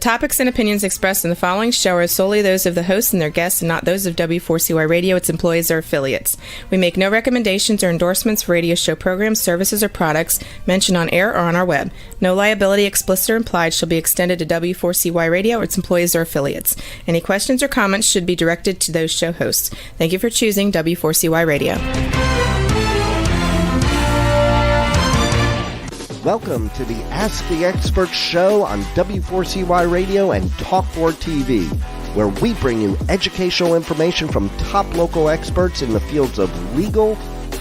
topics and opinions expressed in the following show are solely those of the hosts and their guests and not those of W4CY Radio, its employees, or affiliates. We make no recommendations or endorsements for radio show programs, services, or products mentioned on air or on our web. No liability, explicit or implied, shall be extended to W4CY Radio or its employees or affiliates. Any questions or comments should be directed to those show hosts. Thank you for choosing W4CY Radio. Welcome to the Ask the Expert show on W4CY Radio and Talk4 TV, where we bring you educational information from top local experts in the fields of legal,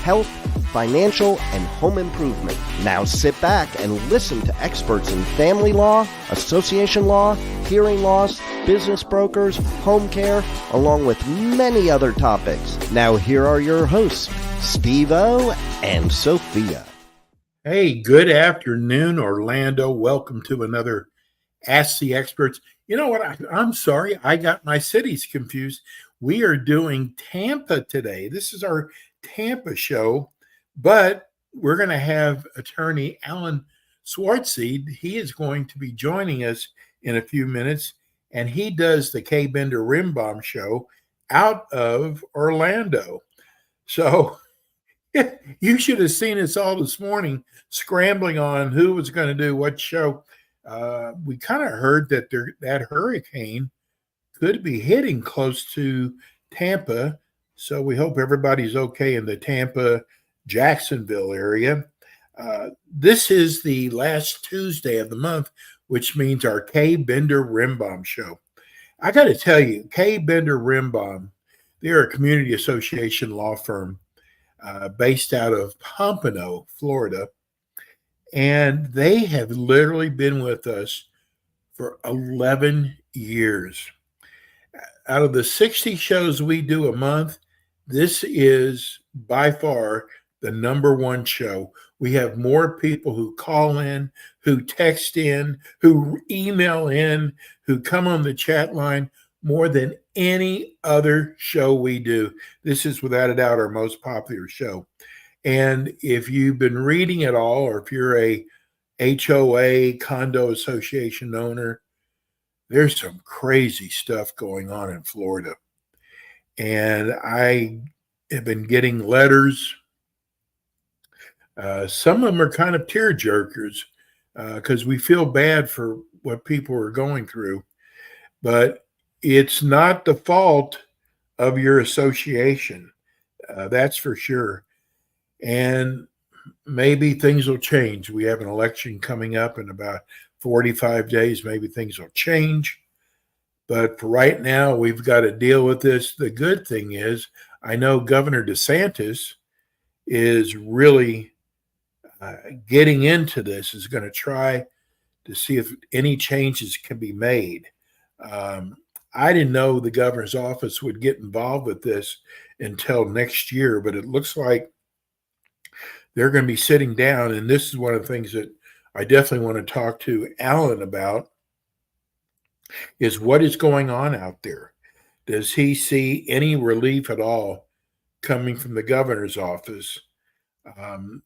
health, financial, and home improvement. Now sit back and listen to experts in family law, association law, hearing loss, business brokers, home care, along with many other topics. Now here are your hosts, Steve-O and Sophia. Hey, good afternoon, Orlando. Welcome to another Ask the Experts. You know what? I'm sorry. I got my cities confused. We are doing Tampa today. This is our Tampa show, but we're going to have attorney Alan Swartseed. He is going to be joining us in a few minutes, and he does the K. Bender Rimbaum show out of Orlando. So you should have seen us all this morning scrambling on who was going to do what show. We kind of heard that that hurricane could be hitting close to Tampa. So we hope everybody's okay in the Tampa, Jacksonville area. This is the last Tuesday of the month, which means our K. Bender Rimbaum show. I got to tell you, K. Bender Rimbaum, they're a community association law firm based out of Pompano, Florida. And they have literally been with us for 11 years. Out of the 60 shows we do a month, this is by far the number one show. We have more people who call in, who text in, who email in, who come on the chat line more than any other show we do. This is without a doubt our most popular show. And if you've been reading it all, or if you're a HOA condo association owner, there's some crazy stuff going on in Florida. And I have been getting letters. Some of them are kind of tear jerkers because we feel bad for what people are going through. But it's not the fault of your association. That's for sure. And maybe things will change. We have an election coming up in about 45 days. Maybe things will change. But for right now, we've got to deal with this. The good thing is, I know Governor DeSantis is really getting into this, is going to try to see if any changes can be made. I didn't know the governor's office would get involved with this until next year, but it looks like they're going to be sitting down. And this is one of the things that I definitely want to talk to Alan about, is what is going on out there. Does he see any relief at all coming from the governor's office?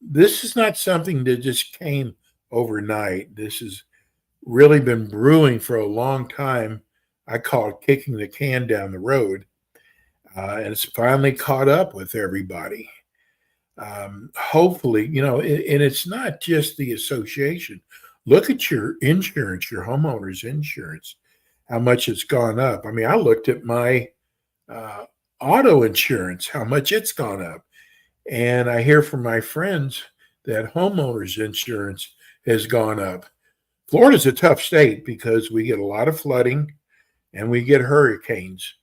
This is not something that just came overnight. This has really been brewing for a long time. I call it kicking the can down the road. And it's finally caught up with everybody. Hopefully, and it's not just the association. Look at your insurance, your homeowner's insurance, how much it's gone up. I mean, I looked at my auto insurance, how much it's gone up. And I hear from my friends that homeowner's insurance has gone up. Florida's a tough state because we get a lot of flooding and we get hurricanes.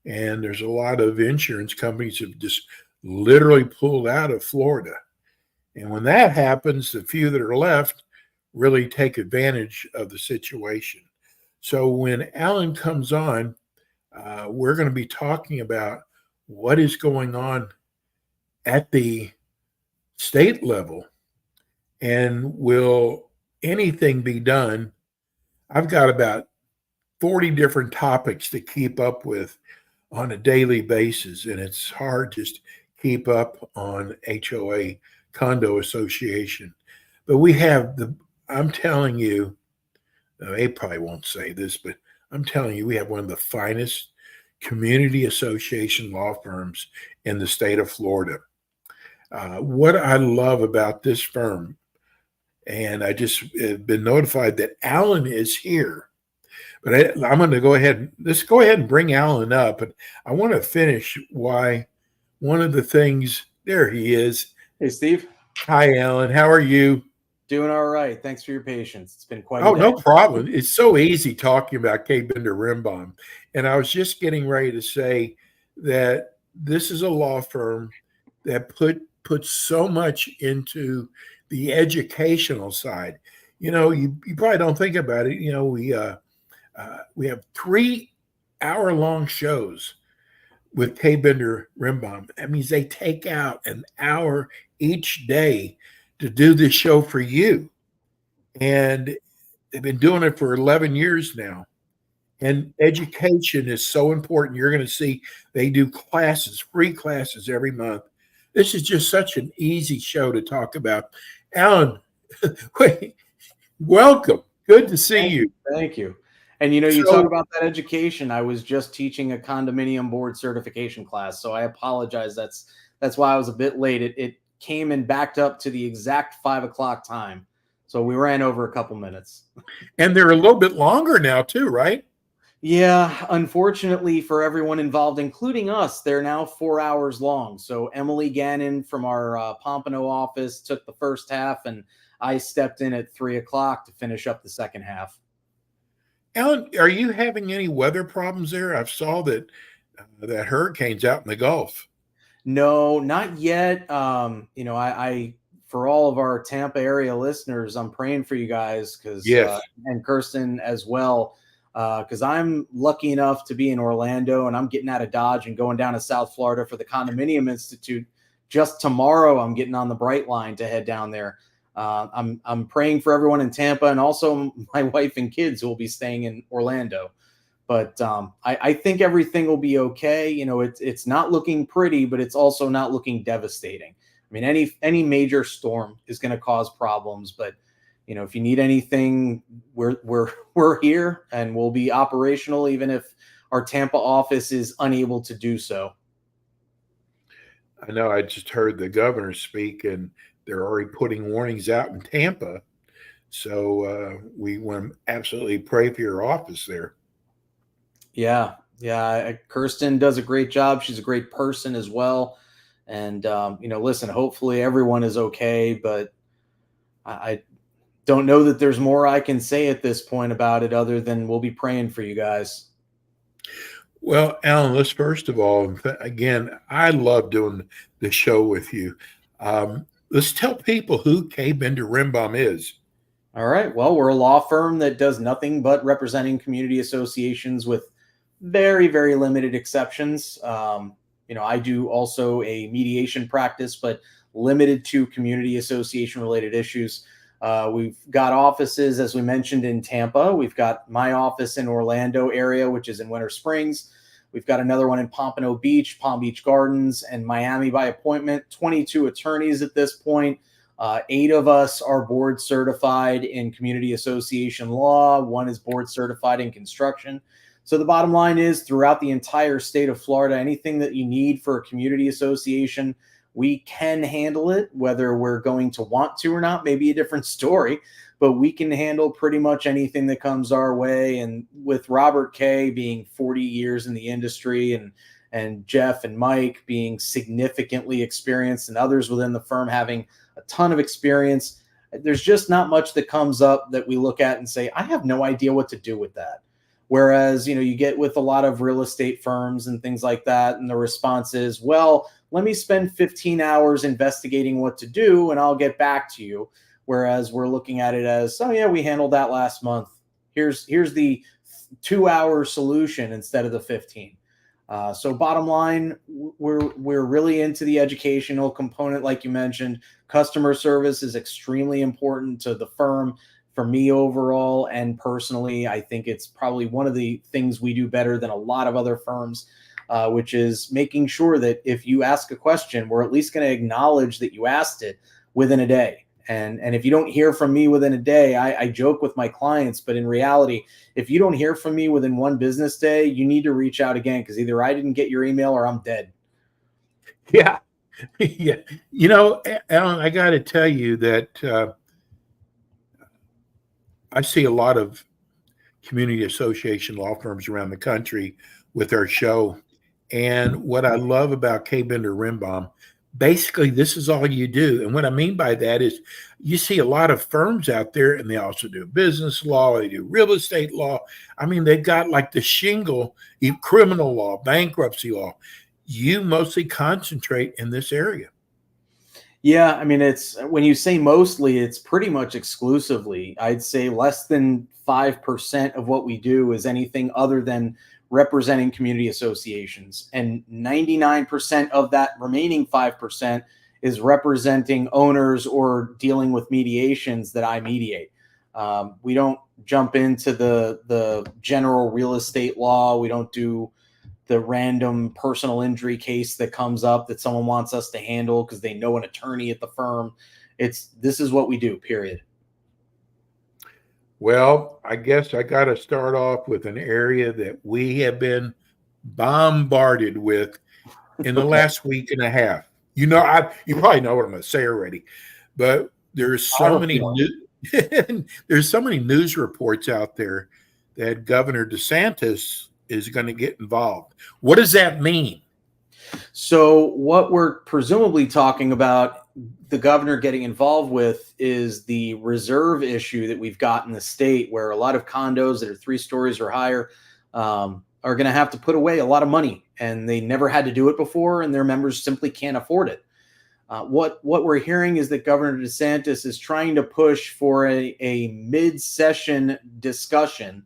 And there's a lot of insurance companies have just literally pulled out of Florida. And when that happens, the few that are left really take advantage of the situation. So when Alan comes on, we're going to be talking about what is going on at the state level, and will anything be done? I've got about 40 different topics to keep up with on a daily basis, and it's hard just keep up on HOA Condo Association. But we have I'm telling you, They probably won't say this, but I'm telling you, we have one of the finest community association law firms in the state of Florida. What I love about this firm, and I just have been notified that Alan is here, but I'm going to let's go ahead and bring Alan up. And I want to finish why one of the things, there he is. Hey, Steve. Hi, Alan. How are you? Doing all right. Thanks for your patience. It's been quite a day. No problem. It's so easy talking about K. Bender Rimbaum. And I was just getting ready to say that this is a law firm that puts so much into the educational side. You probably don't think about it. We have 3-hour-long shows with K. Bender Rimbaum. That means they take out an hour each day to do this show for you. And they've been doing it for 11 years now. And education is so important. You're going to see they do free classes every month. This is just such an easy show to talk about. Alan, welcome. Good to see you. Thank you. And you talk about that education. I was just teaching a condominium board certification class, so I apologize. That's why I was a bit late. It came and backed up to the exact 5 o'clock time, so we ran over a couple minutes. And they're a little bit longer now too, right? Yeah, unfortunately for everyone involved, including us, they're now 4 hours long. So Emily Gannon from our Pompano office took the first half, and I stepped in at 3 o'clock to finish up the second half. Alan, are you having any weather problems there? I saw that hurricane's out in the Gulf. No, not yet. I for all of our Tampa area listeners, I'm praying for you guys and Kirsten as well. Because I'm lucky enough to be in Orlando, and I'm getting out of Dodge and going down to South Florida for the Condominium Institute. Just tomorrow, I'm getting on the Bright Line to head down there. I'm praying for everyone in Tampa, and also my wife and kids who will be staying in Orlando. But I think everything will be okay. It's not looking pretty, but it's also not looking devastating. I mean, any major storm is going to cause problems, but if you need anything, we're here, and we'll be operational even if our Tampa office is unable to do so. I know I just heard the governor speak, and they're already putting warnings out in Tampa. So we want to absolutely pray for your office there. Yeah. Kirsten does a great job. She's a great person as well. And, listen, hopefully everyone is okay, but I don't know that there's more I can say at this point about it other than we'll be praying for you guys. Well, Alan, let's first of all, again, I love doing the show with you. Let's tell people who K. Bender Rimbaum is. All right. Well, we're a law firm that does nothing but representing community associations with very, very limited exceptions. I do also a mediation practice, but limited to community association related issues. We've got offices, as we mentioned, in Tampa. We've got my office in Orlando area, which is in Winter Springs. We've got another one in Pompano Beach, Palm Beach Gardens, and Miami by appointment. 22 attorneys at this point. 8 of us are board certified in community association law. 1 is board certified in construction. So the bottom line is, throughout the entire state of Florida, anything that you need for a community association, we can handle it. Whether we're going to want to or not may be a different story, but we can handle pretty much anything that comes our way. And with Robert K. being 40 years in the industry, and Jeff and Mike being significantly experienced, and others within the firm having a ton of experience, there's just not much that comes up that we look at and say, I have no idea what to do with that. Whereas, you get with a lot of real estate firms and things like that, and the response is, well, let me spend 15 hours investigating what to do, and I'll get back to you. Whereas we're looking at it as, oh yeah, we handled that last month. Here's the 2-hour solution instead of the 15. So bottom line, we're really into the educational component, like you mentioned. Customer service is extremely important to the firm. For me overall and personally, I think it's probably one of the things we do better than a lot of other firms, which is making sure that if you ask a question, we're at least going to acknowledge that you asked it within a day. And if you don't hear from me within a day, I joke with my clients, but in reality, if you don't hear from me within one business day, you need to reach out again, because either I didn't get your email or I'm dead. Yeah. Yeah. Alan, I got to tell you that I see a lot of community association law firms around the country with our show. And what I love about K. Bender Rimbaum, basically, this is all you do. And what I mean by that is you see a lot of firms out there, and they also do business law, they do real estate law. I mean, they've got like the shingle, criminal law, bankruptcy law. You mostly concentrate in this area. Yeah, I mean, it's when you say mostly, it's pretty much exclusively. I'd say less than 5% of what we do is anything other than representing community associations. And 99% of that remaining 5% is representing owners or dealing with mediations that I mediate. We don't jump into the general real estate law. We don't do the random personal injury case that comes up that someone wants us to handle because they know an attorney at the firm. This is what we do, period. Well, I guess I got to start off with an area that we have been bombarded with in the last week and a half. You probably know what I'm going to say already, but there's so many there's so many news reports out there that Governor DeSantis is going to get involved. What does that mean? So what we're presumably talking about the governor getting involved with is the reserve issue that we've got in the state, where a lot of condos that are 3 stories or higher are going to have to put away a lot of money, and they never had to do it before, and their members simply can't afford it. What we're hearing is that Governor DeSantis is trying to push for a mid-session discussion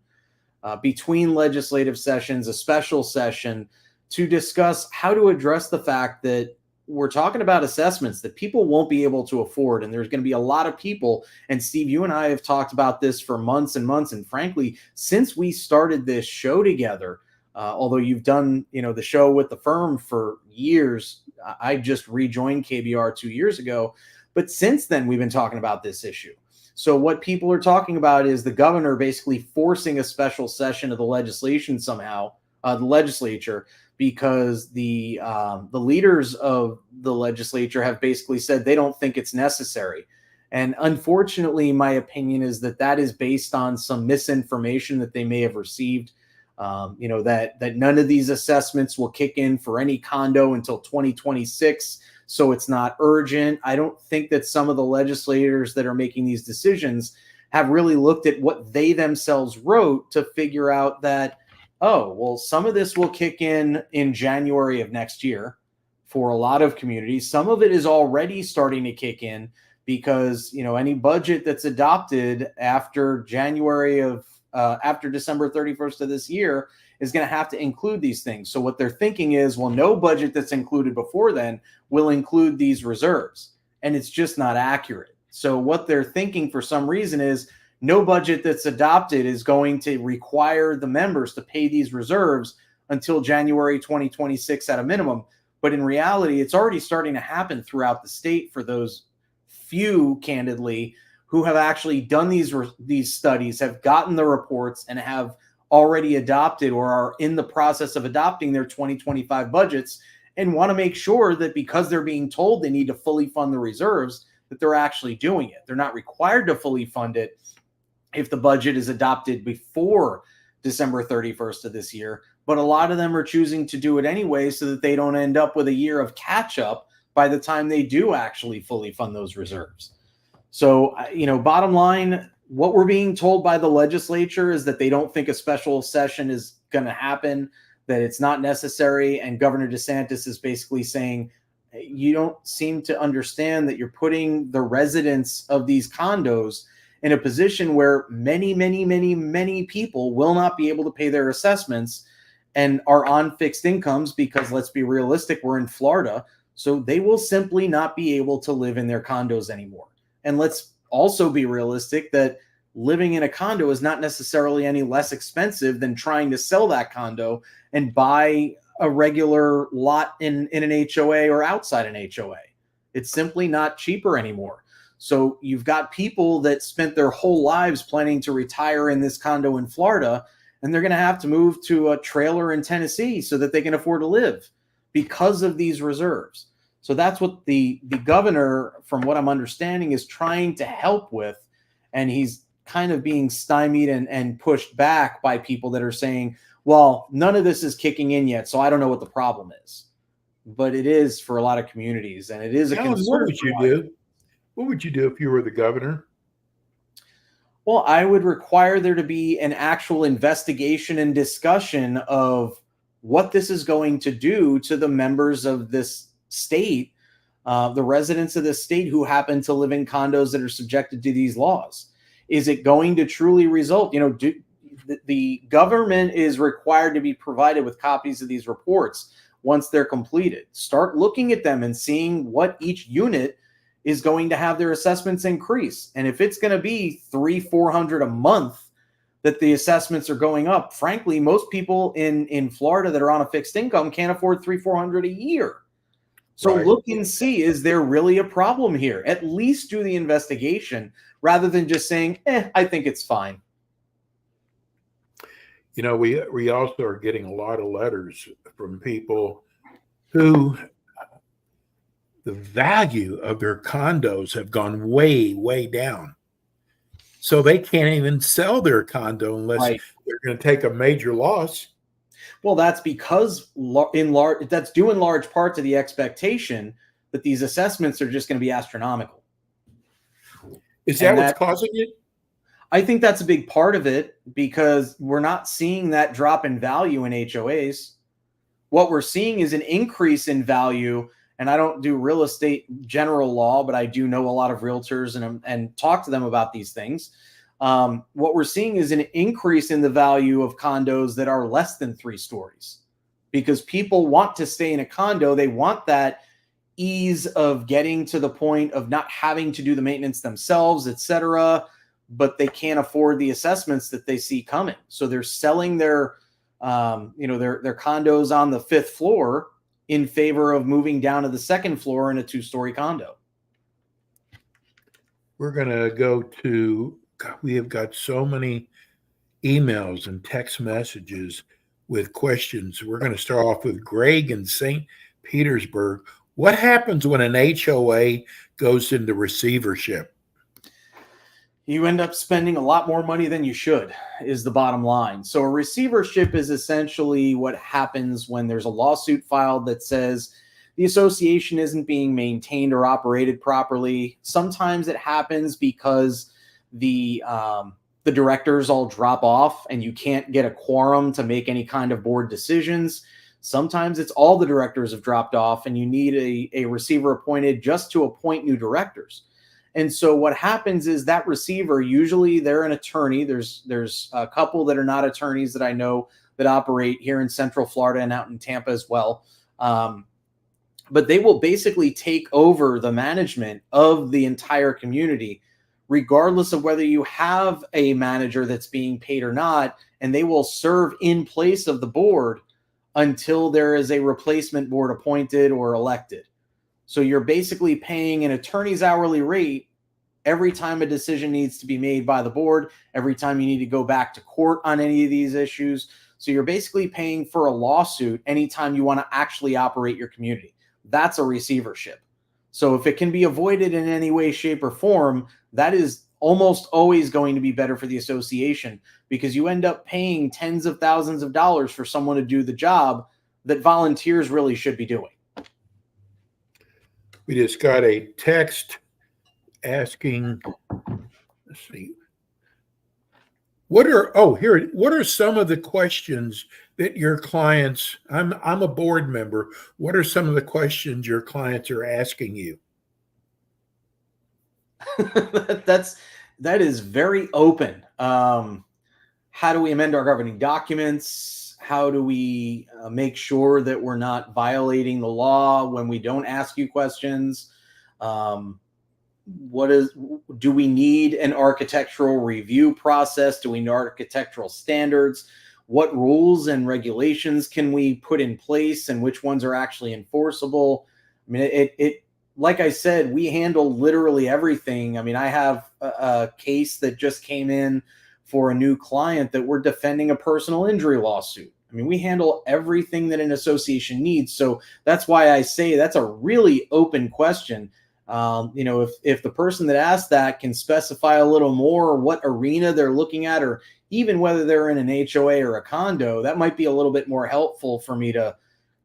between legislative sessions, a special session, to discuss how to address the fact that we're talking about assessments that people won't be able to afford. And there's going to be a lot of people. And Steve, you and I have talked about this for months and months. And frankly, since we started this show together, although you've done, the show with the firm for years, I just rejoined KBR 2 years ago. But since then, we've been talking about this issue. So what people are talking about is the governor basically forcing a special session of the legislation somehow, the legislature, because the leaders of the legislature have basically said they don't think it's necessary. And unfortunately, my opinion is that is based on some misinformation that they may have received. That none of these assessments will kick in for any condo until 2026. So it's not urgent. I don't think that some of the legislators that are making these decisions have really looked at what they themselves wrote to figure out that, oh, well, some of this will kick in January of next year for a lot of communities. Some of it is already starting to kick in because, any budget that's adopted after after December 31st of this year is going to have to include these things. So what they're thinking is, well, no budget that's included before then will include these reserves. And it's just not accurate. So what they're thinking for some reason is no budget that's adopted is going to require the members to pay these reserves until January 2026 at a minimum. But in reality, it's already starting to happen throughout the state for those few, candidly, who have actually done these studies, have gotten the reports, and have already adopted or are in the process of adopting their 2025 budgets, and want to make sure that because they're being told they need to fully fund the reserves, that they're actually doing it. They're not required to fully fund it if the budget is adopted before December 31st of this year, but a lot of them are choosing to do it anyway so that they don't end up with a year of catch up by the time they do actually fully fund those reserves. So, bottom line, what we're being told by the legislature is that they don't think a special session is going to happen, that it's not necessary. And Governor DeSantis is basically saying, you don't seem to understand that you're putting the residents of these condos in a position where many, many, many, many people will not be able to pay their assessments and are on fixed incomes because, let's be realistic, we're in Florida. So they will simply not be able to live in their condos anymore. And let's also be realistic that living in a condo is not necessarily any less expensive than trying to sell that condo and buy a regular lot in an HOA or outside an HOA. It's simply not cheaper anymore. So you've got people that spent their whole lives planning to retire in this condo in Florida, and they're going to have to move to a trailer in Tennessee so that they can afford to live because of these reserves. So that's what the governor, from what I'm understanding, is trying to help with. And he's kind of being stymied and pushed back by people that are saying, well, none of this is kicking in yet, so I don't know what the problem is. But it is for a lot of communities, and it is a concern. What would you do? What would you do if you were the governor? Well, I would require there to be an actual investigation and discussion of what this is going to do to the members of this state, the residents of this state who happen to live in condos that are subjected to these laws. Is it going to truly result? The government is required to be provided with copies of these reports once they're completed. Start looking at them and seeing what each unit is going to have their assessments increase. And if it's going to be $300-400 a month that the assessments are going up, frankly, most people in Florida that are on a fixed income can't afford $300-400 a year. So Right. Look and see, is there really a problem here? At least do the investigation rather than just saying, I think it's fine. We also are getting a lot of letters from people who the value of their condos have gone way, way down. So they can't even sell their condo unless they're going to take a major loss. Well, that's because that's due in large part to the expectation that these assessments are just going to be astronomical. Is that what's causing it? I think that's a big part of it, because we're not seeing that drop in value in HOAs. What we're seeing is an increase in value. And I don't do real estate general law, but I do know a lot of realtors and talk to them about these things. What we're seeing is an increase in the value of condos that are less than 3 stories, because people want to stay in a condo. They want that ease of getting to the point of not having to do the maintenance themselves, etc., but they can't afford the assessments that they see coming. So they're selling their condos on the 5th floor in favor of moving down to the 2nd floor in a 2-story condo. We're going to go to, we have got so many emails and text messages with questions. We're going to start off with Greg in St. Petersburg. What happens when an HOA goes into receivership? You end up spending a lot more money than you should, is the bottom line. So a receivership is essentially what happens when there's a lawsuit filed that says the association isn't being maintained or operated properly. Sometimes it happens because the directors all drop off and you can't get a quorum to make any kind of board decisions. Sometimes it's all the directors have dropped off and you need a receiver appointed just to appoint new directors. And so what happens is that receiver, usually they're an attorney. There's a couple that are not attorneys that I know that operate here in Central Florida and out in Tampa as well. But they will basically take over the management of the entire community, regardless of whether you have a manager that's being paid or not, and they will serve in place of the board until there is a replacement board appointed or elected. So you're basically paying an attorney's hourly rate every time a decision needs to be made by the board, every time you need to go back to court on any of these issues. So you're basically paying for a lawsuit anytime you want to actually operate your community. That's a receivership. So if it can be avoided in any way, shape, or form, that is almost always going to be better for the association, because you end up paying tens of thousands of dollars for someone to do the job that volunteers really should be doing. We just got a text asking, let's see, what are some of the questions that your clients, I'm a board member, what are some of the questions your clients are asking you? That is very open. How do we amend our governing documents? How do we make sure that we're not violating the law when we don't ask you questions? Do we need an architectural review process? Do we need architectural standards? What rules and regulations can we put in place, and which ones are actually enforceable? I mean, it like I said, we handle literally everything. I mean, I have a case that just came in for a new client that we're defending a personal injury lawsuit. I mean, we handle everything that an association needs. So that's why I say that's a really open question. If the person that asked that can specify a little more what arena they're looking at, or even whether they're in an HOA or a condo, that might be a little bit more helpful for me to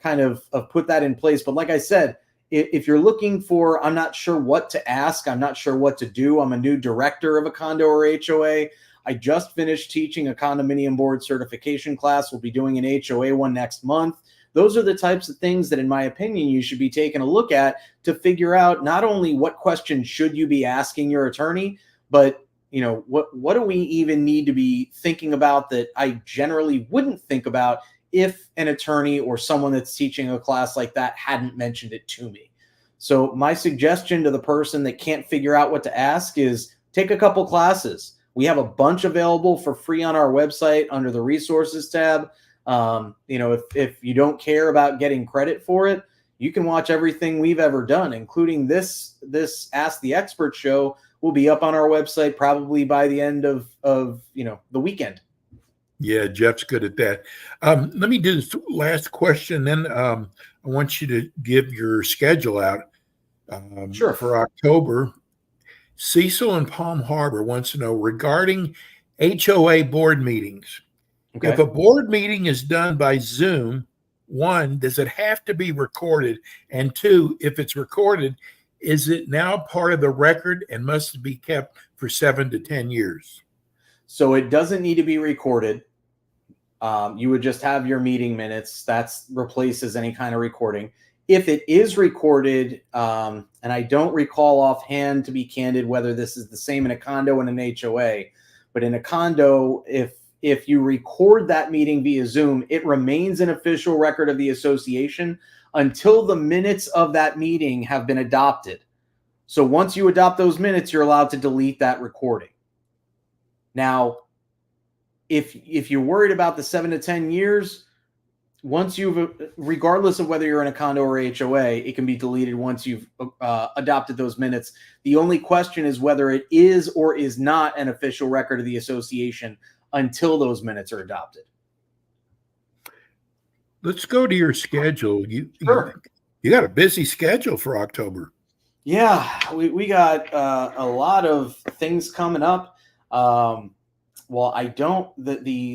kind of put that in place. But like I said, if you're looking for, I'm not sure what to ask, I'm not sure what to do. I'm a new director of a condo or HOA. I just finished teaching a condominium board certification class. We'll be doing an HOA one next month. Those are the types of things that, in my opinion, you should be taking a look at to figure out not only what questions should you be asking your attorney, but what do we even need to be thinking about that I generally wouldn't think about if an attorney or someone that's teaching a class like that hadn't mentioned it to me. So my suggestion to the person that can't figure out what to ask is take a couple classes. We have a bunch available for free on our website under the resources tab. If you don't care about getting credit for it, you can watch everything we've ever done, including this Ask the Expert show will be up on our website probably by the end of the weekend. Yeah, Jeff's good at that. Let me do this last question, then I want you to give your schedule out Sure. for October. Cecil in Palm Harbor wants to know regarding HOA board meetings. Okay. If a board meeting is done by Zoom, 1, does it have to be recorded? And 2, if it's recorded, is it now part of the record and must be kept for 7 to 10 years? So it doesn't need to be recorded. You would just have your meeting minutes. That replaces any kind of recording. If it is recorded, and I don't recall offhand, to be candid, whether this is the same in a condo and an HOA, but in a condo, if you record that meeting via Zoom, it remains an official record of the association until the minutes of that meeting have been adopted. So once you adopt those minutes, you're allowed to delete that recording. Now, if you're worried about the 7 to 10 years, regardless of whether you're in a condo or HOA, it can be deleted once you've adopted those minutes. The only question is whether it is or is not an official record of the association until those minutes are adopted. Let's go to your schedule. Sure. You got a busy schedule for October. Yeah, we got a lot of things coming up. The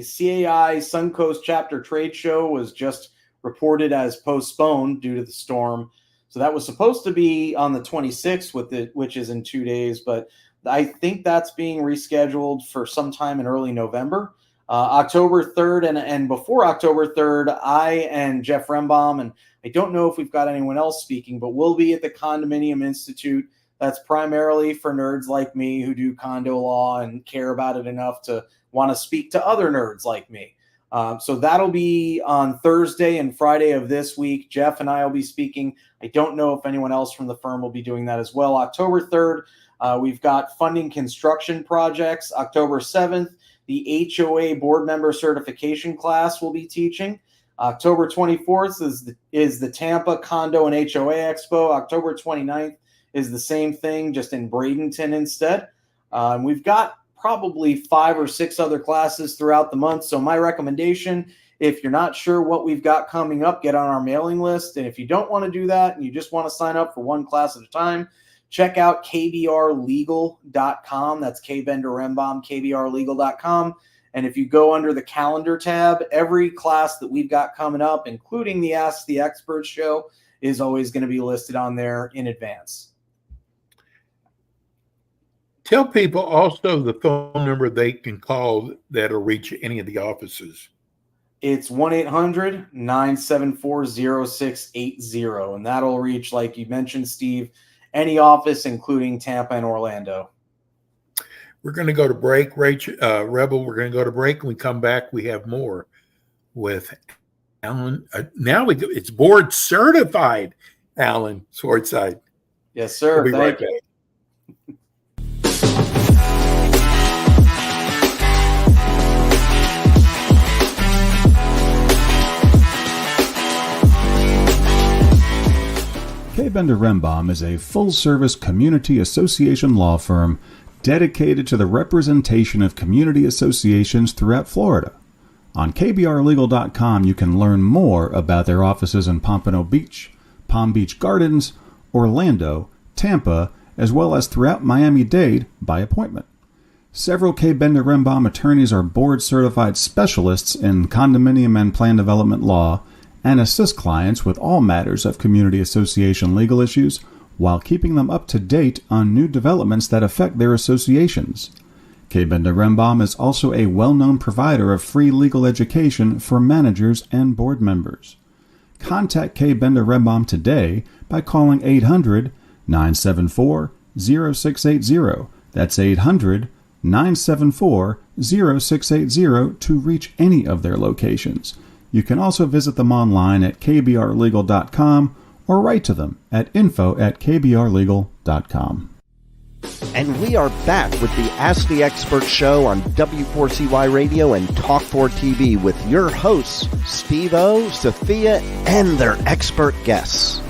CAI Suncoast Chapter Trade Show was just reported as postponed due to the storm. So that was supposed to be on the 26th, which is in 2 days, but I think that's being rescheduled for sometime in early November. October 3rd and before October 3rd, I and Jeff Rembaum, and I don't know if we've got anyone else speaking, but we'll be at the Condominium Institute. That's primarily for nerds like me who do condo law and care about it enough to want to speak to other nerds like me. So that'll be on Thursday and Friday of this week. Jeff and I will be speaking. I don't know if anyone else from the firm will be doing that as well. October 3rd, we've got funding construction projects. October 7th, the HOA board member certification class will be teaching. October 24th is the Tampa Condo and HOA Expo. October 29th is the same thing, just in Bradenton instead. We've got probably 5 or 6 other classes throughout the month. So my recommendation, if you're not sure what we've got coming up, get on our mailing list. And if you don't want to do that and you just want to sign up for one class at a time, check out kbrlegal.com. That's K. Bender Rembaum, kbrlegal.com. And if you go under the calendar tab, every class that we've got coming up, including the Ask the Expert show, is always going to be listed on there in advance. Tell people also the phone number they can call that'll reach any of the offices. It's 1-800-974-0680. And that'll reach, like you mentioned, Steve, any office, including Tampa and Orlando. We're going to go to break, Rebel. We're going to go to break. When we come back, we have more with Alan. It's board certified, Alan Swartzide. Yes, sir. We'll be right back. K. Bender Rembaum is a full-service community association law firm dedicated to the representation of community associations throughout Florida. On kbrlegal.com, you can learn more about their offices in Pompano Beach, Palm Beach Gardens, Orlando, Tampa, as well as throughout Miami-Dade by appointment. Several K. Bender Rembaum attorneys are board-certified specialists in condominium and plan development law and assist clients with all matters of community association legal issues while keeping them up to date on new developments that affect their associations. K. Bender Rembaum is also a well-known provider of free legal education for managers and board members. Contact K. Bender Rembaum today by calling 800-974-0680. That's 800-974-0680 to reach any of their locations. You can also visit them online at kbrlegal.com or write to them at info@kbrlegal.com. And we are back with the Ask the Expert show on W4CY Radio and Talk4 TV with your hosts, Steve-O, Sophia, and their expert guests.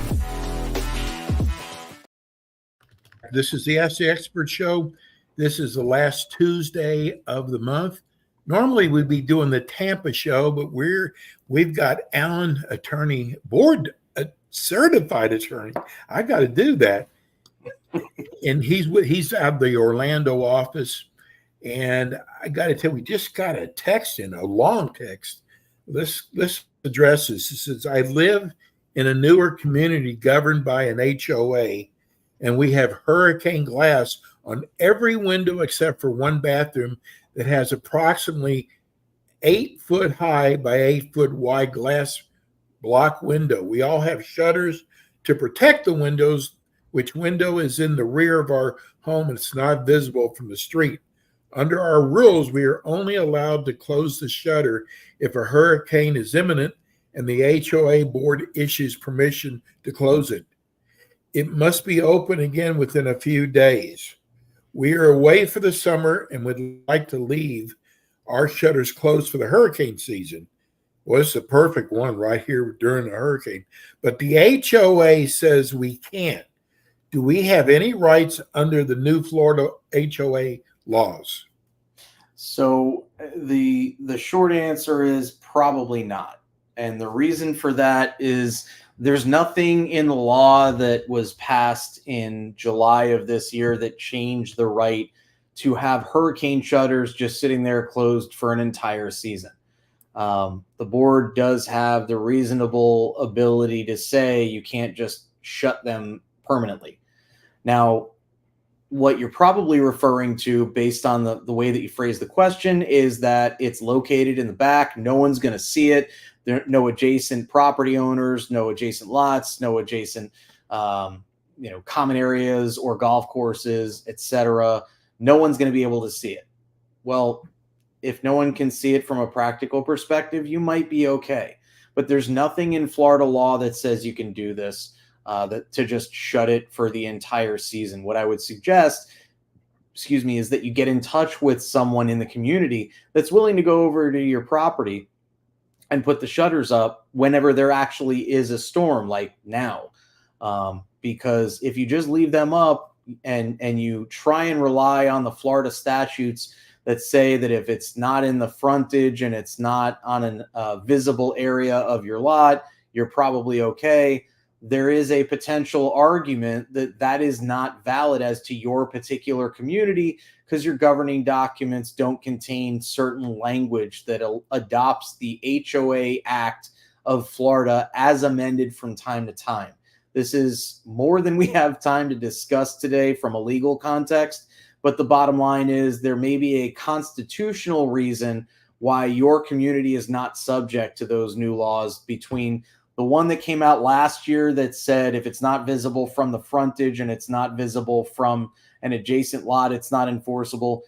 This is the Ask the Expert show. This is the last Tuesday of the month. Normally we'd be doing the Tampa show, but we've got Alan, attorney, board certified attorney. I got to do that. And he's out of the Orlando office. And I got to tell you, we just got a text in, a long text. This address is, it says, I live in a newer community governed by an HOA, and we have hurricane glass on every window except for one bathroom that has approximately 8 foot high by 8 foot wide glass block window. We all have shutters to protect the windows, which window is in the rear of our home and it's not visible from the street. Under our rules, we are only allowed to close the shutter if a hurricane is imminent and the HOA board issues permission to close it. It must be open again within a few days. We are away for the summer and would like to leave our shutters closed for the hurricane season. Well, it's a perfect one right here during the hurricane. But the HOA says we can't. Do we have any rights under the new Florida HOA laws? So the short answer is probably not. And the reason for that is there's nothing in the law that was passed in July of this year that changed the right to have hurricane shutters just sitting there closed for an entire season. The board does have the reasonable ability to say you can't just shut them permanently. Now, what you're probably referring to based on the way that you phrase the question is that it's located in the back. No one's going to see it. There are no adjacent property owners, no adjacent lots, no adjacent, common areas or golf courses, etc. No one's going to be able to see it. Well, if no one can see it from a practical perspective, you might be okay. But there's nothing in Florida law that says you can do this, to just shut it for the entire season. What I would suggest, is that you get in touch with someone in the community that's willing to go over to your property and put the shutters up whenever there actually is a storm, like now. Because if you just leave them up and you try and rely on the Florida statutes that say that if it's not in the frontage and it's not on a visible area of your lot, you're probably okay. There is a potential argument that that is not valid as to your particular community because your governing documents don't contain certain language that adopts the HOA Act of Florida as amended from time to time. This is more than we have time to discuss today from a legal context, but the bottom line is there may be a constitutional reason why your community is not subject to those new laws between the one that came out last year that said if it's not visible from the frontage and it's not visible from an adjacent lot, it's not enforceable.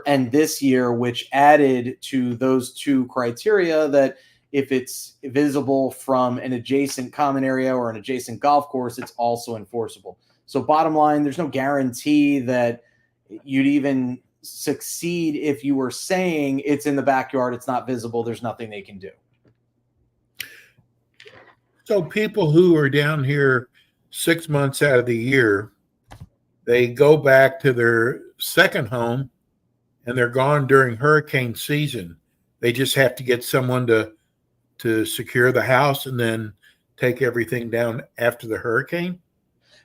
And this year, which added to those two criteria that if it's visible from an adjacent common area or an adjacent golf course, it's also enforceable. So bottom line, there's no guarantee that you'd even succeed if you were saying it's in the backyard, it's not visible, there's nothing they can do. So people who are down here 6 months out of the year, they go back to their second home and they're gone during hurricane season. They just have to get someone to secure the house and then take everything down after the hurricane.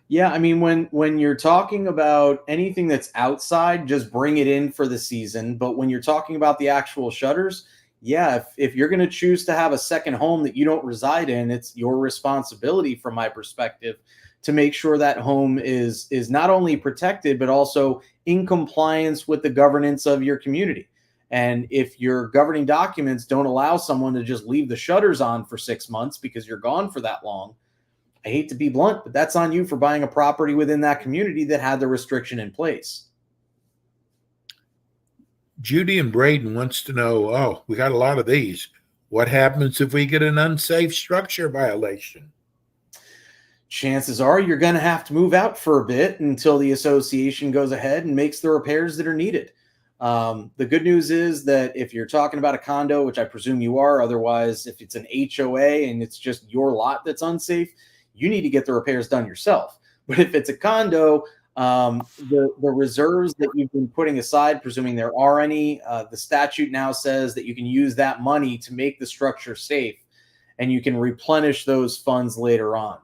Yeah, I mean, when you're talking about anything that's outside, just bring it in for the season. But when you're talking about the actual shutters, yeah, if you're going to choose to have a second home that you don't reside in, it's your responsibility, from my perspective, to make sure that home is not only protected but also in compliance with the governance of your community. And if your governing documents don't allow someone to just leave the shutters on for 6 months because you're gone for that long, I hate to be blunt, but that's on you for buying a property within that community that had the restriction in place. Judy and Braden wants to know, oh, we got a lot of these. What happens if we get an unsafe structure violation? Chances are you're going to have to move out for a bit until the association goes ahead and makes the repairs that are needed. The good news is that if you're talking about a condo, which I presume you are, otherwise, if it's an HOA and it's just your lot that's unsafe, you need to get the repairs done yourself. But if it's a condo, the reserves that you've been putting aside, presuming there are any, the statute now says that you can use that money to make the structure safe, and you can replenish those funds later on.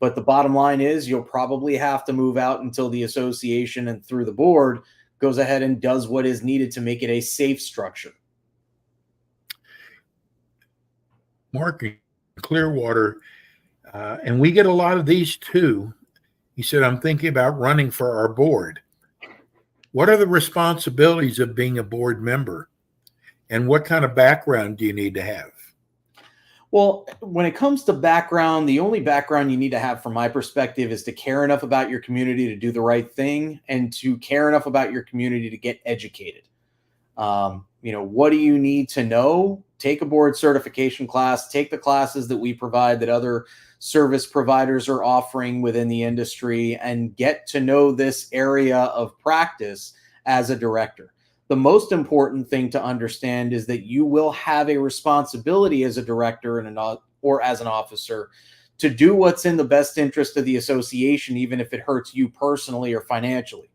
But the bottom line is you'll probably have to move out until the association and through the board goes ahead and does what is needed to make it a safe structure. Mark in Clearwater, and we get a lot of these too. He said, I'm thinking about running for our board. What are the responsibilities of being a board member? And what kind of background do you need to have? Well, when it comes to background, the only background you need to have, from my perspective, is to care enough about your community to do the right thing and to care enough about your community to get educated. What do you need to know? Take a board certification class, take the classes that we provide that other service providers are offering within the industry, and get to know this area of practice as a director. The most important thing to understand is that you will have a responsibility as a director or as an officer to do what's in the best interest of the association, even if it hurts you personally or financially.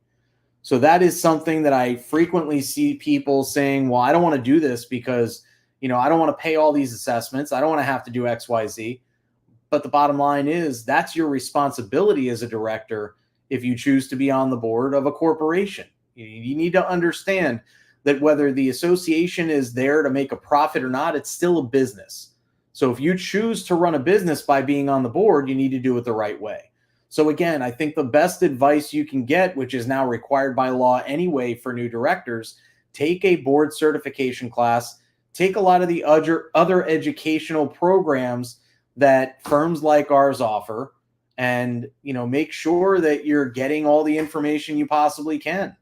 So that is something that I frequently see people saying, well, I don't want to do this because, I don't want to pay all these assessments. I don't want to have to do X, Y, Z. But the bottom line is that's your responsibility as a director if you choose to be on the board of a corporation. You need to understand that whether the association is there to make a profit or not, it's still a business. So if you choose to run a business by being on the board, you need to do it the right way. So again, I think the best advice you can get, which is now required by law anyway for new directors, take a board certification class, take a lot of the other educational programs that firms like ours offer, and make sure that you're getting all the information you possibly can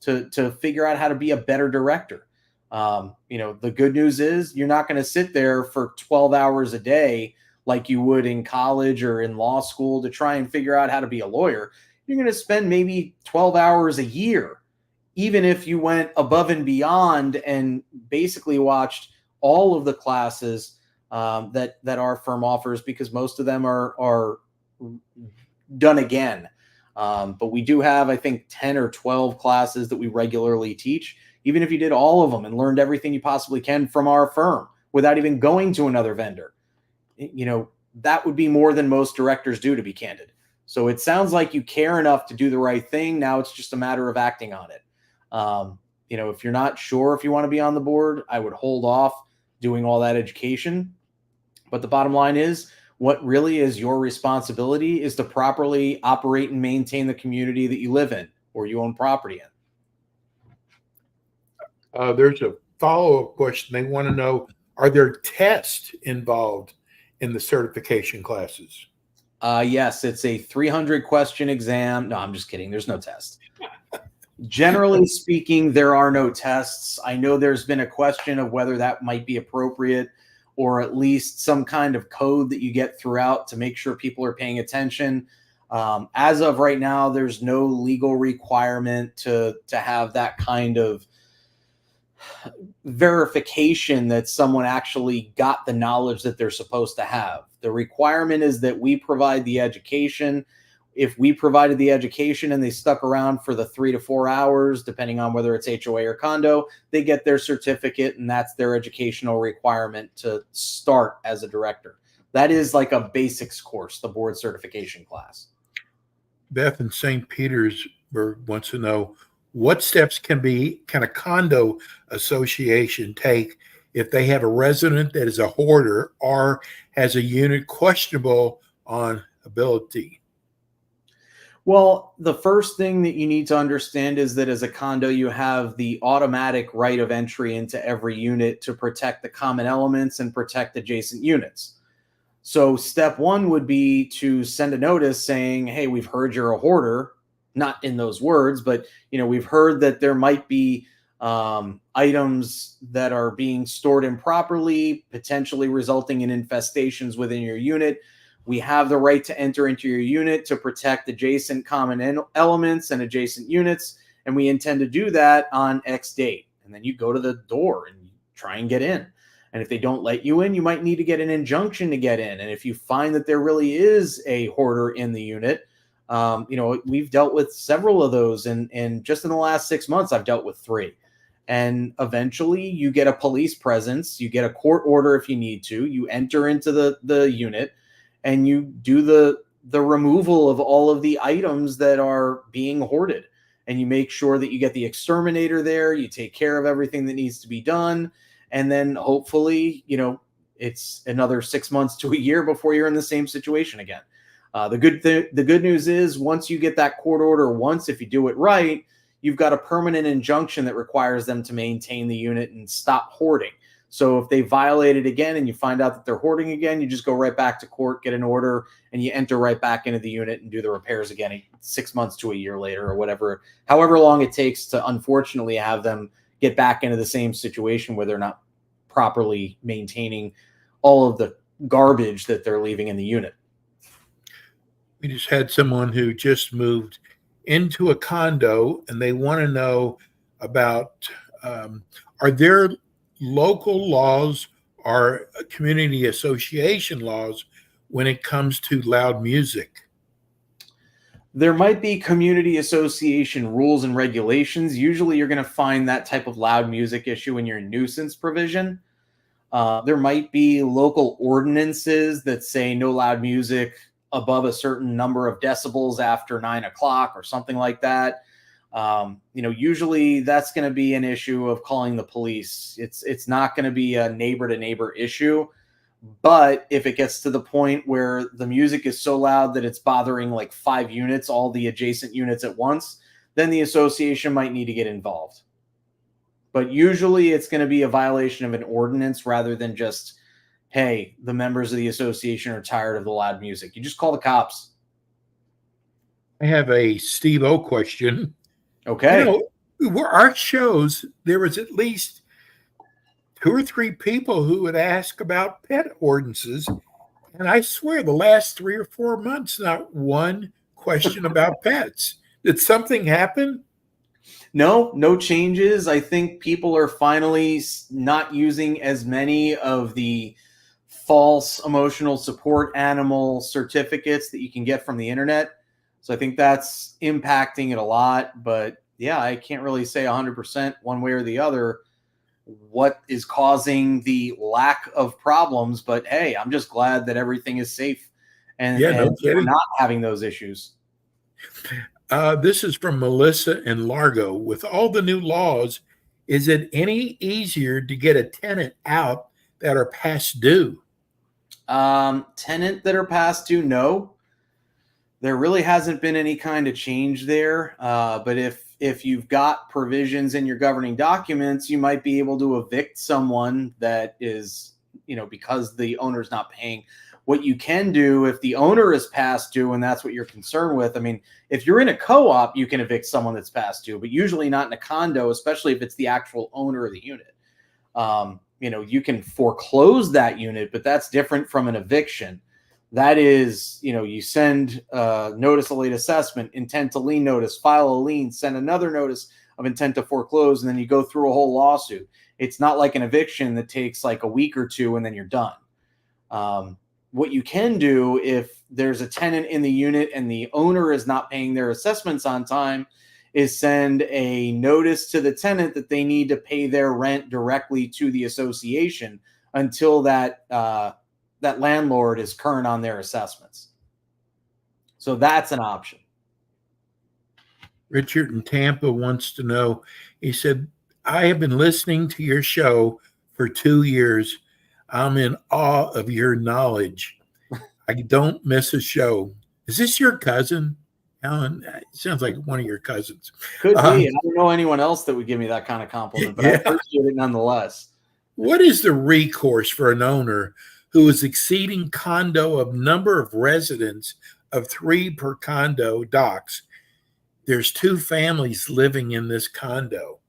to figure out how to be a better director. The good news is you're not going to sit there for 12 hours a day like you would in college or in law school to try and figure out how to be a lawyer. You're going to spend maybe 12 hours a year, even if you went above and beyond and basically watched all of the classes that our firm offers, because most of them are done again. But we do have, I think, 10 or 12 classes that we regularly teach. Even if you did all of them and learned everything you possibly can from our firm without even going to another vendor, that would be more than most directors do, to be candid. So it sounds like you care enough to do the right thing. Now it's just a matter of acting on it. If you're not sure if you want to be on the board, I would hold off doing all that education. But the bottom line is, what really is your responsibility is to properly operate and maintain the community that you live in or you own property in. There's a follow-up question. They want to know, are there tests involved in the certification classes? Yes, it's a 300 question exam. No, I'm just kidding. There's no test. Generally speaking, there are no tests. I know there's been a question of whether that might be appropriate, or at least some kind of code that you get throughout to make sure people are paying attention. As of right now, there's no legal requirement to have that kind of verification that someone actually got the knowledge that they're supposed to have. The requirement is that we provide the education if we provided the education and they stuck around for the 3 to 4 hours, depending on whether it's HOA or condo, they get their certificate, and that's their educational requirement to start as a director. That is like a basics course, the board certification class. Beth in St. Petersburg wants to know, what steps can a condo association take if they have a resident that is a hoarder or has a unit questionable on ability? Well, the first thing that you need to understand is that as a condo, you have the automatic right of entry into every unit to protect the common elements and protect adjacent units. So step one would be to send a notice saying, hey, we've heard you're a hoarder, not in those words, but we've heard that there might be items that are being stored improperly, potentially resulting in infestations within your unit. We have the right to enter into your unit to protect adjacent common elements and adjacent units, and we intend to do that on X date. And then you go to the door and try and get in. And if they don't let you in, you might need to get an injunction to get in. And if you find that there really is a hoarder in the unit, we've dealt with several of those. And just in the last 6 months, I've dealt with 3. And eventually you get a police presence, you get a court order if you need to, you enter into the unit, and you do the removal of all of the items that are being hoarded. And you make sure that you get the exterminator there, you take care of everything that needs to be done. And then hopefully, it's another 6 months to a year before you're in the same situation again. The good news is, once you get that court order once, if you do it right, you've got a permanent injunction that requires them to maintain the unit and stop hoarding. So if they violate it again and you find out that they're hoarding again, you just go right back to court, get an order, and you enter right back into the unit and do the repairs again 6 months to a year later, or however long it takes to unfortunately have them get back into the same situation where they're not properly maintaining all of the garbage that they're leaving in the unit. We just had someone who just moved into a condo, and they want to know about, are there local laws or community association laws when it comes to loud music? There might be community association rules and regulations. Usually you're going to find that type of loud music issue in your nuisance provision. There might be local ordinances that say no loud music above a certain number of decibels after 9 o'clock or something like that. Usually that's going to be an issue of calling the police. It's not going to be a neighbor to neighbor issue. But if it gets to the point where the music is so loud that it's bothering like 5 units, all the adjacent units at once, then the association might need to get involved. But usually it's going to be a violation of an ordinance rather than just, hey, the members of the association are tired of the loud music. You just call the cops. I have a Steve O question. Okay. Our shows, there was at least 2 or 3 people who would ask about pet ordinances. And I swear the last 3 or 4 months, not one question about pets. Did something happen? No changes. I think people are finally not using as many of the false emotional support animal certificates that you can get from the internet. So I think that's impacting it a lot. But yeah, I can't really say 100% one way or the other what is causing the lack of problems. But hey, I'm just glad that everything is safe and we're not having those issues. This is from Melissa in Largo. With all the new laws, is it any easier to get a tenant out that are past due? Tenant that are past due, no. There really hasn't been any kind of change there. But if you've got provisions in your governing documents, you might be able to evict someone that is, because the owner's not paying. What you can do if the owner is past due and that's what you're concerned with, if you're in a co-op, you can evict someone that's past due, but usually not in a condo, especially if it's the actual owner of the unit. You can foreclose that unit, but that's different from an eviction. That is, you send notice of late assessment, intent to lien notice, file a lien, send another notice of intent to foreclose, and then you go through a whole lawsuit. It's not like an eviction that takes like a week or 2 and then you're done. What you can do if there's a tenant in the unit and the owner is not paying their assessments on time, is send a notice to the tenant that they need to pay their rent directly to the association until that landlord is current on their assessments. So that's an option. Richard in Tampa wants to know, he said, I have been listening to your show for 2 years. I'm in awe of your knowledge. I don't miss a show. Is this your cousin, Alan? It sounds like one of your cousins. Could be. I don't know anyone else that would give me that kind of compliment, but I appreciate it nonetheless. What is the recourse for an owner who is exceeding condo of number of residents of 3 per condo docks? There's 2 families living in this condo.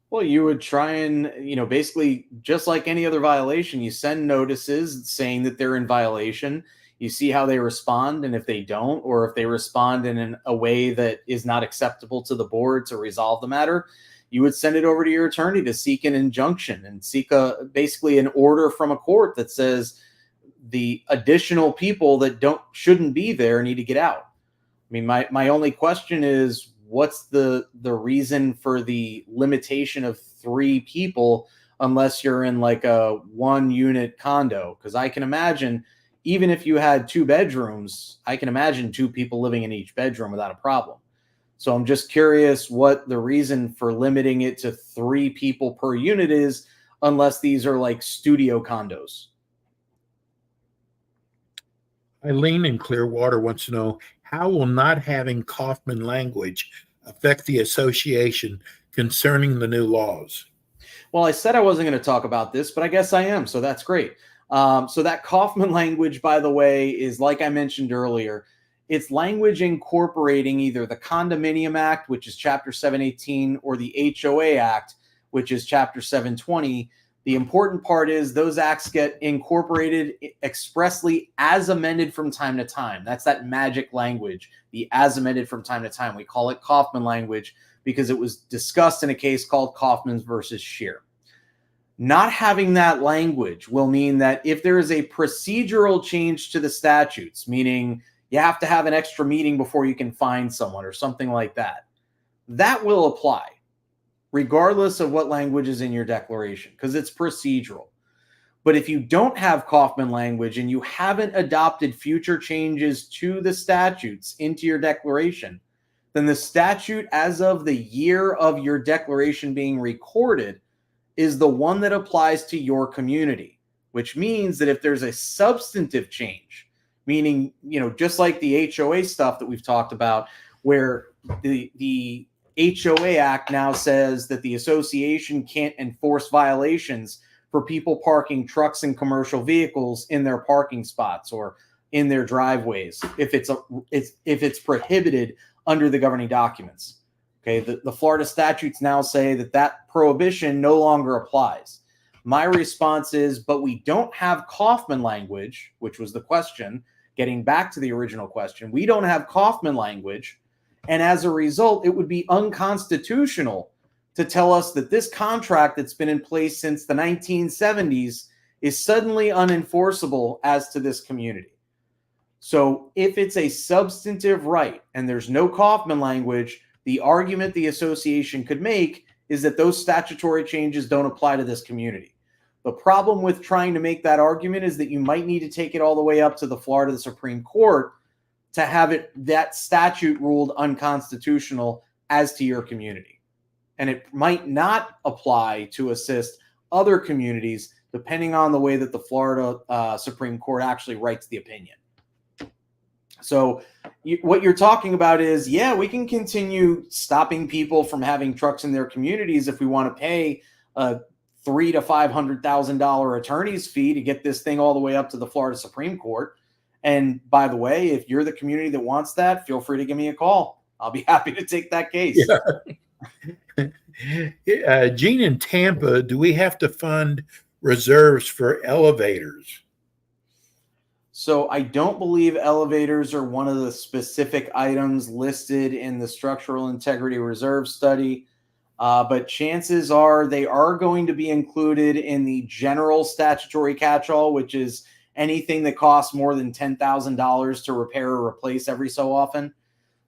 Well, you would try and, basically just like any other violation, you send notices saying that they're in violation. You see how they respond. And if they don't, or if they respond in a way that is not acceptable to the board to resolve the matter, you would send it over to your attorney to seek an injunction and seek basically an order from a court that says the additional people that shouldn't be there need to get out. I mean, my only question is, what's the reason for the limitation of 3 people unless you're in like a 1-unit condo? Because I can imagine, even if you had 2 bedrooms, I can imagine 2 people living in each bedroom without a problem. So I'm just curious what the reason for limiting it to 3 people per unit is, unless these are like studio condos. Eileen in Clearwater wants to know, how will not having Kaufman language affect the association concerning the new laws? Well, I said I wasn't going to talk about this, but I guess I am. So that's great. So that Kaufman language, by the way, is, like I mentioned earlier, it's language incorporating either the Condominium Act, which is Chapter 718, or the HOA Act, which is Chapter 720. The important part is those acts get incorporated expressly as amended from time to time. That's that magic language, the as amended from time to time. We call it Kaufman language because it was discussed in a case called Kaufman's versus Scheer. Not having that language will mean that if there is a procedural change to the statutes, meaning you have to have an extra meeting before you can fine someone or something like that, that will apply, regardless of what language is in your declaration, because it's procedural. But if you don't have Kaufman language and you haven't adopted future changes to the statutes into your declaration, then the statute as of the year of your declaration being recorded is the one that applies to your community, which means that if there's a substantive change, meaning, just like the HOA stuff that we've talked about, where the HOA Act now says that the association can't enforce violations for people parking trucks and commercial vehicles in their parking spots or in their driveways if it's prohibited under the governing documents. Okay, the Florida statutes now say that prohibition no longer applies. My response is, but we don't have Kaufman language, which was the question. Getting back to the original question, we don't have Kaufman language. And as a result, it would be unconstitutional to tell us that this contract that's been in place since the 1970s is suddenly unenforceable as to this community. So if it's a substantive right and there's no Kaufman language, the argument the association could make is that those statutory changes don't apply to this community. The problem with trying to make that argument is that you might need to take it all the way up to the Florida Supreme Court to have that statute ruled unconstitutional as to your community. And it might not apply to assist other communities, depending on the way that the Florida Supreme Court actually writes the opinion. So what you're talking about is, we can continue stopping people from having trucks in their communities if we want to pay a $300,000 to $500,000 attorney's fee to get this thing all the way up to the Florida Supreme Court. And by the way, if you're the community that wants that, feel free to give me a call. I'll be happy to take that case. Yeah. Gene in Tampa, do we have to fund reserves for elevators? So I don't believe elevators are one of the specific items listed in the Structural Integrity Reserve Study, but chances are they are going to be included in the general statutory catch-all, which is anything that costs more than $10,000 to repair or replace every so often.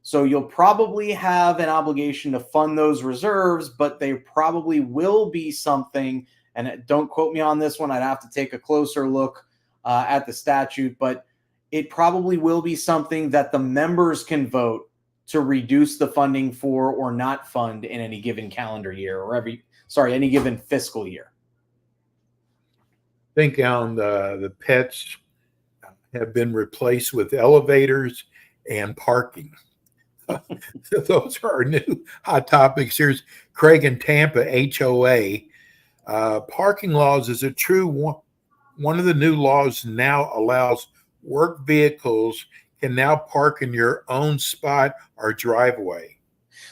So you'll probably have an obligation to fund those reserves, but they probably will be something, and don't quote me on this one, I'd have to take a closer look at the statute, but it probably will be something that the members can vote to reduce the funding for or not fund in any given calendar year or any given fiscal year. I think on the pets have been replaced with elevators and parking. Those are our new hot topics. Here's Craig in Tampa, HOA. Parking laws is a true one. One of the new laws now allows work vehicles can now park in your own spot or driveway.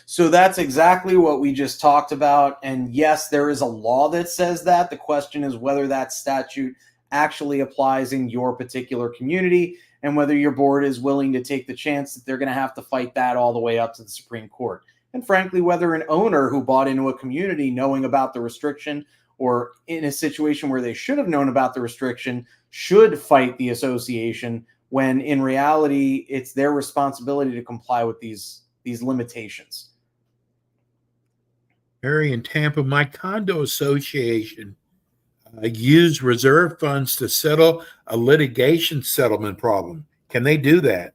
So that's exactly what we just talked about. And yes, there is a law that says that. The question is whether that statute actually applies in your particular community and whether your board is willing to take the chance that they're going to have to fight that all the way up to the Supreme Court. And frankly, whether an owner who bought into a community knowing about the restriction or in a situation where they should have known about the restriction should fight the association, when in reality, it's their responsibility to comply with these limitations. Mary in Tampa, my condo association used reserve funds to settle a litigation settlement problem. Can they do that?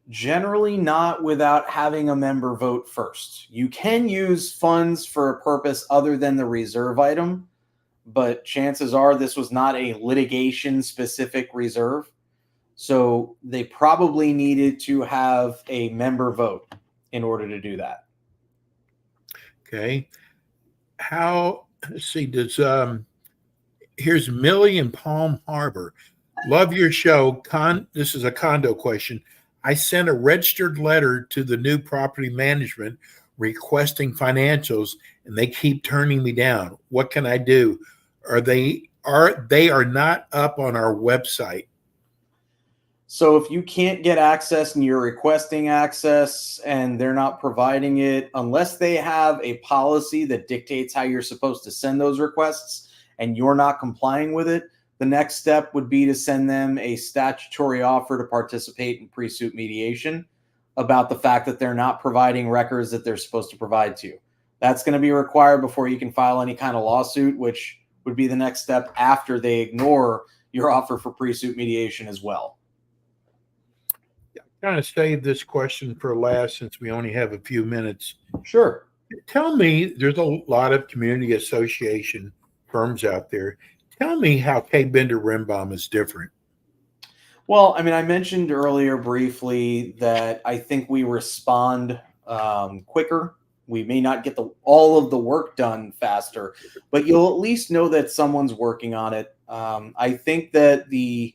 Generally not without having a member vote first. You can use funds for a purpose other than the reserve item, but chances are this was not a litigation specific reserve. So they probably needed to have a member vote in order to do that. Okay. Here's Millie in Palm Harbor. Love your show. This is a condo question. I sent a registered letter to the new property management requesting financials, and they keep turning me down. What can I do? They are not up on our website. So if you can't get access and you're requesting access and they're not providing it, unless they have a policy that dictates how you're supposed to send those requests and you're not complying with it, the next step would be to send them a statutory offer to participate in pre-suit mediation about the fact that they're not providing records that they're supposed to provide to you. That's going to be required before you can file any kind of lawsuit, which would be the next step after they ignore your offer for pre-suit mediation as well. Kind of saved this question for last since we only have a few minutes. Sure. Tell me, there's a lot of community association firms out there. Tell me how K. Bender Rimbaum is different. Well, I mean, I mentioned earlier briefly that I think we respond quicker. We may not get all of the work done faster, but you'll at least know that someone's working on it. I think that the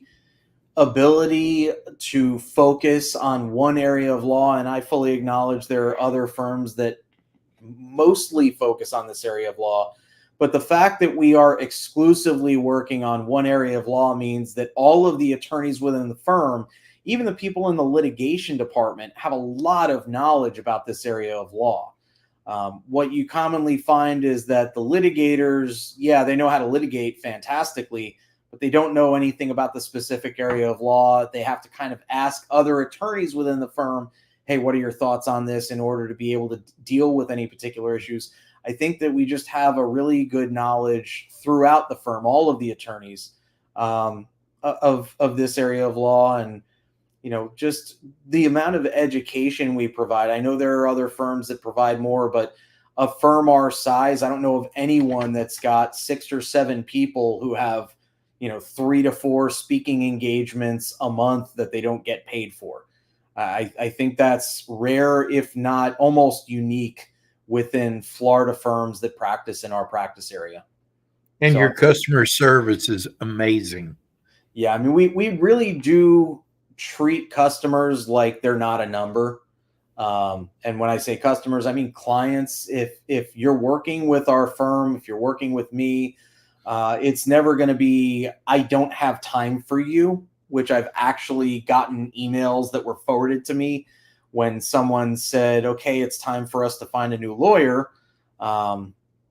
ability to focus on one area of law, and I fully acknowledge there are other firms that mostly focus on this area of law, but the fact that we are exclusively working on one area of law means that all of the attorneys within the firm, even the people in the litigation department, have a lot of knowledge about this area of law. What you commonly find is that the litigators, they know how to litigate fantastically, but they don't know anything about the specific area of law. They have to kind of ask other attorneys within the firm, hey, what are your thoughts on this, in order to be able to deal with any particular issues. I think that we just have a really good knowledge throughout the firm, all of the attorneys, of this area of law, and just the amount of education we provide. I know there are other firms that provide more, but a firm our size, I don't know of anyone that's got 6 or 7 people who have 3 to 4 speaking engagements a month that they don't get paid for. I think that's rare, if not almost unique, within Florida firms that practice in our practice area. And your customer service is amazing. Yeah, I mean, we really do treat customers like they're not a number. And when I say customers, I mean clients. If you're working with our firm, if you're working with me, it's never going to be, I don't have time for you, which I've actually gotten emails that were forwarded to me when someone said, okay, it's time for us to find a new lawyer.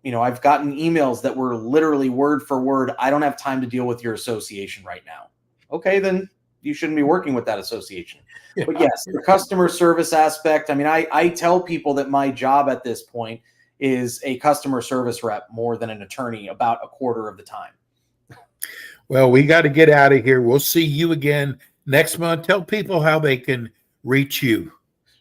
I've gotten emails that were literally word for word, I don't have time to deal with your association right now. Okay, then you shouldn't be working with that association. Yeah. But yes, the customer service aspect. I mean, I tell people that my job at this point is a customer service rep more than an attorney about a quarter of the time. Well, we got to get out of here. We'll see you again next month. Tell people how they can reach you.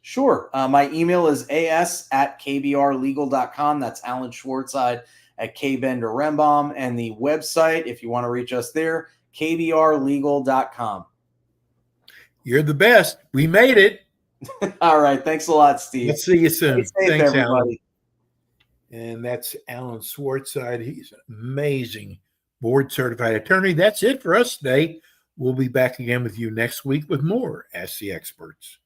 Sure. My email is as@kbrlegal.com. That's Alan Schwartzide at kbenderrembaum. And the website, if you want to reach us there, kbrlegal.com. You're the best. We made it. All right. Thanks a lot, Steve. Let's see you soon. Stay safe, Thanks, everybody. Alan. And that's Alan Schwartzide. He's an amazing board-certified attorney. That's it for us today. We'll be back again with you next week with more Ask the Experts.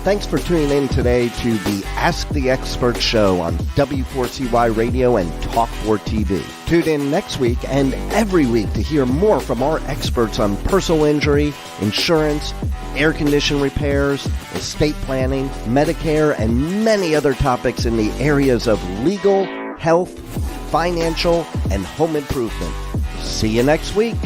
Thanks for tuning in today to the Ask the Expert show on W4CY Radio and Talk4 TV. Tune in next week and every week to hear more from our experts on personal injury, insurance, air condition repairs, estate planning, Medicare, and many other topics in the areas of legal, health, financial, and home improvement. See you next week.